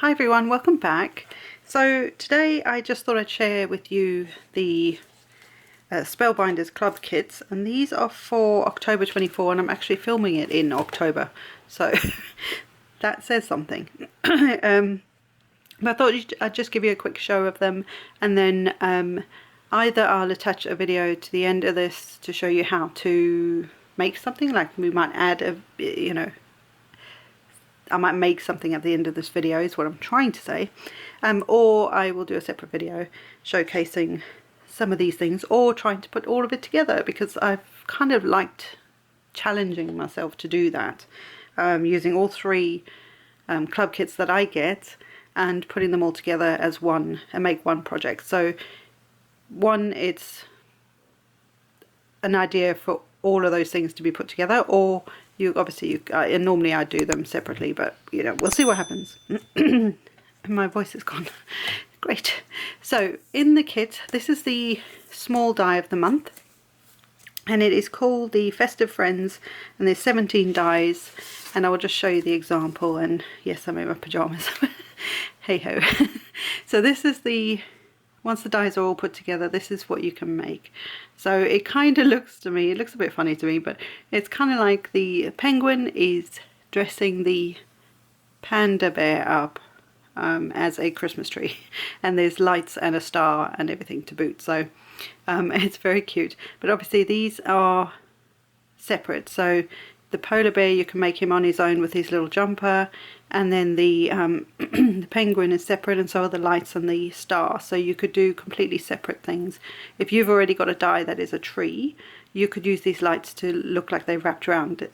Hi everyone, welcome back. So today I just thought I'd share with you the Spellbinders club kits, and these are for October 24, and I'm actually filming it in October, so that says something. But I thought I'd just give you a quick show of them, and then either I'll attach a video to the end of this to show you how to make something, like we might add a, I might make something at the end of this video is what I'm trying to say, or I will do a separate video showcasing some of these things, or trying to put all of it together, because I've kind of liked challenging myself to do that, using all three club kits that I get and putting them all together as one and make one project. So one, it's an idea for all of those things to be put together, or you obviously and normally I do them separately, but we'll see what happens. My voice is gone. Great. So in the kit, this is the small die of the month, and it is called the Festive Friends, and there's 17 dies, and I will just show you the example. And yes, I'm in my pajamas. Hey ho. So this is once the dies are all put together, this is what you can make. So it kind of looks to me, it looks a bit funny to me, but it's kind of like the penguin is dressing the panda bear up as a Christmas tree, and there's lights and a star and everything to boot. So it's very cute, but obviously these are separate. So the polar bear, you can make him on his own with his little jumper, and then the the penguin is separate, and so are the lights and the star. So you could do completely separate things. If you've already got a die that is a tree, you could use these lights to look like they wrapped around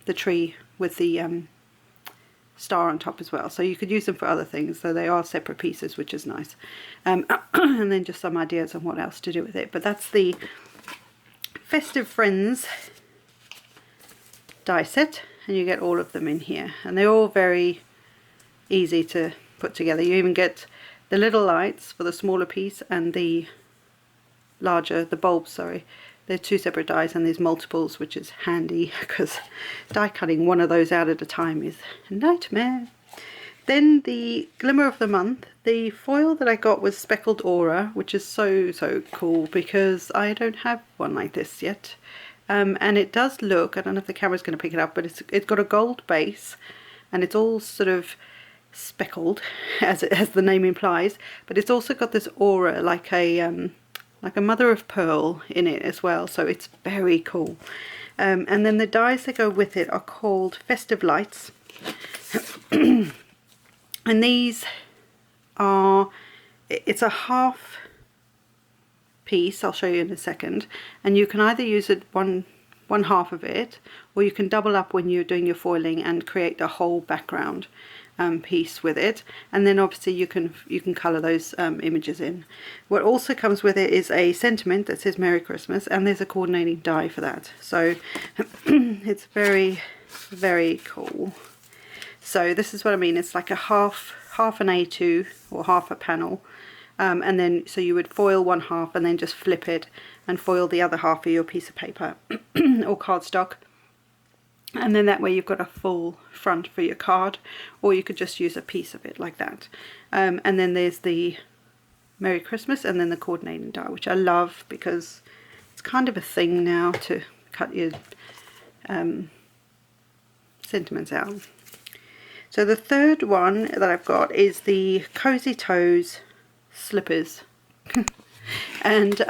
the tree with the star on top as well. So you could use them for other things, so they are separate pieces, which is nice. And then just some ideas on what else to do with it. But that's the Festive Friends die set, and you get all of them in here, and they're all very easy to put together. You even get the little lights for the smaller piece and the larger, the bulbs, sorry. They're two separate dies, and there's multiples, which is handy because die cutting one of those out at a time is a nightmare. Then the Glimmer of the Month, the foil that I got was Speckled Aura, which is so cool because I don't have one like this yet. And it does look, I don't know if the camera's going to pick it up, but it's got a gold base, and it's all sort of speckled, as the name implies, but it's also got this aura like a mother of pearl in it as well, so it's very cool. And then the dies that go with it are called Festive Lights. And these are, it's a half piece, I'll show you in a second, and you can either use it one half of it, or you can double up when you're doing your foiling and create a whole background piece with it, and then obviously you can color those images in. What also comes with it is a sentiment that says Merry Christmas, and there's a coordinating die for that, so it's very cool. So this is what I mean, it's like a half an A2 or half a panel. And then so you would foil one half and then just flip it and foil the other half of your piece of paper or cardstock, and then that way you've got a full front for your card, or you could just use a piece of it like that. And then there's the Merry Christmas, and then the coordinating die, which I love because it's kind of a thing now to cut your sentiments out. So the third one that I've got is the Cozy Toes slippers. And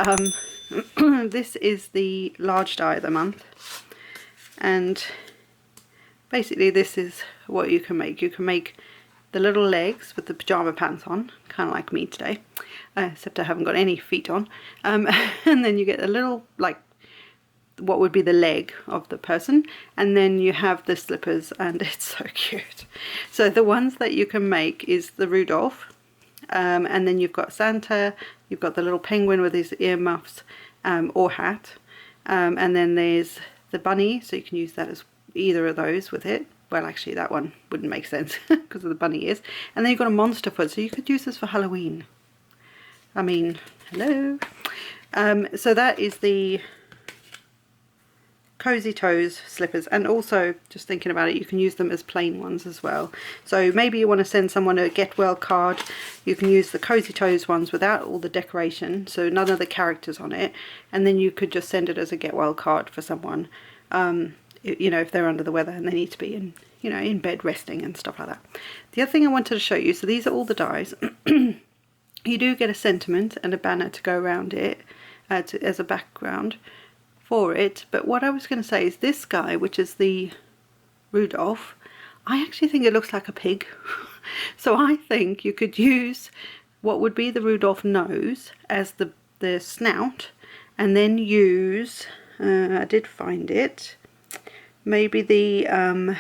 this is the large die of the month, and basically this is what you can make. You can make the little legs with the pajama pants on, kind of like me today, except I haven't got any feet on, and then you get a little, like what would be the leg of the person, and then you have the slippers, and it's so cute. So the ones that you can make is the Rudolph, and then you've got Santa, you've got the little penguin with his earmuffs or hat, and then there's the bunny, so you can use that as either of those with it. Well, actually that one wouldn't make sense because of the bunny ears. And then you've got a monster foot, so you could use this for Halloween. I mean, hello. So that is the cozy toes slippers, and also just thinking about it, you can use them as plain ones as well. So maybe you want to send someone a get well card, you can use the cozy toes ones without all the decoration, so none of the characters on it, and then you could just send it as a get well card for someone, you know, if they're under the weather and they need to be in, you know, in bed resting and stuff like that. The other thing I wanted to show you, so these are all the dies. You do get a sentiment and a banner to go around it as a background for it, but what I was going to say is this guy, which is the Rudolph, I actually think it looks like a pig. So I think you could use what would be the Rudolph nose as the snout, and then use, I did find it, maybe the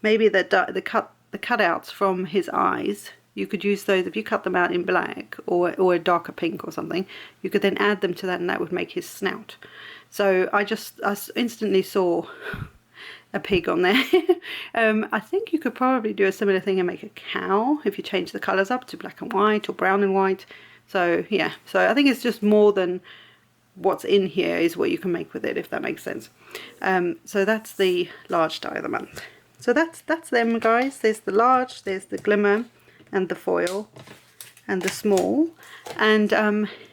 cutouts from his eyes. You could use those, if you cut them out in black or a darker pink or something, you could then add them to that and that would make his snout. So I instantly saw a pig on there. I think you could probably do a similar thing and make a cow if you change the colours up to black and white or brown and white. So yeah, so I think it's just more than what's in here is what you can make with it, if that makes sense. So that's the large die of the month. So that's them, guys. There's the large, there's the glimmer, and the foil, and the small. And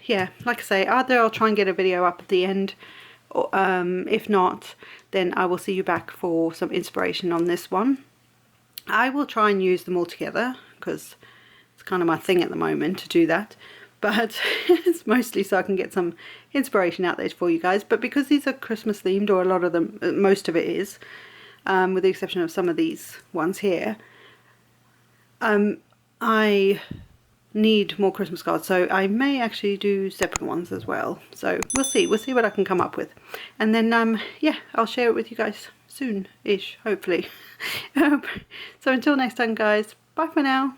yeah, like I say, either I'll try and get a video up at the end, or if not, then I will see you back for some inspiration on this one. I will try and use them all together because it's kind of my thing at the moment to do that, but it's mostly so I can get some inspiration out there for you guys. But because these are Christmas themed, or a lot of them, most of it is, with the exception of some of these ones here, I need more Christmas cards, so I may actually do separate ones as well. So we'll see what I can come up with, and then yeah, I'll share it with you guys soon-ish, hopefully. So until next time, guys, bye for now.